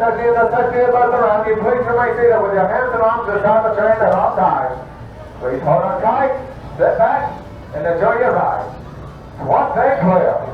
above the run. You please remain seated with your hands and arms around the train at all times. Please hold on tight, sit back, and enjoy your ride. One thing clear.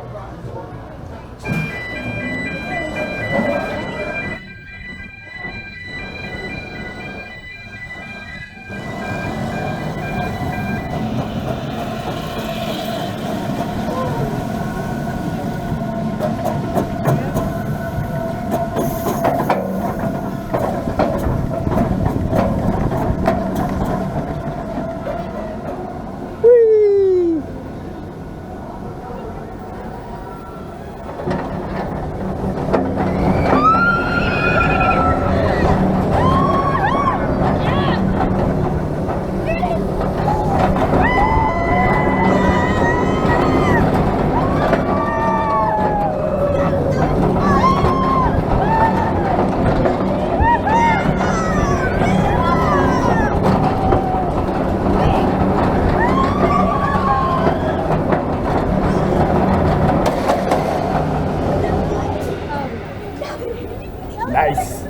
Nice.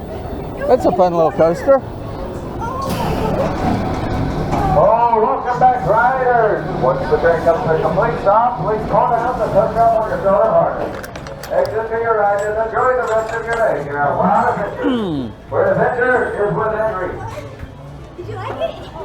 That's a fun little coaster. Oh, welcome back, riders. Once the train comes to a complete stop, please call down the touchdown or controller harness. Exit to your right and enjoy the rest of your day here at Wild Adventure, where adventure is within reach. Did you like it?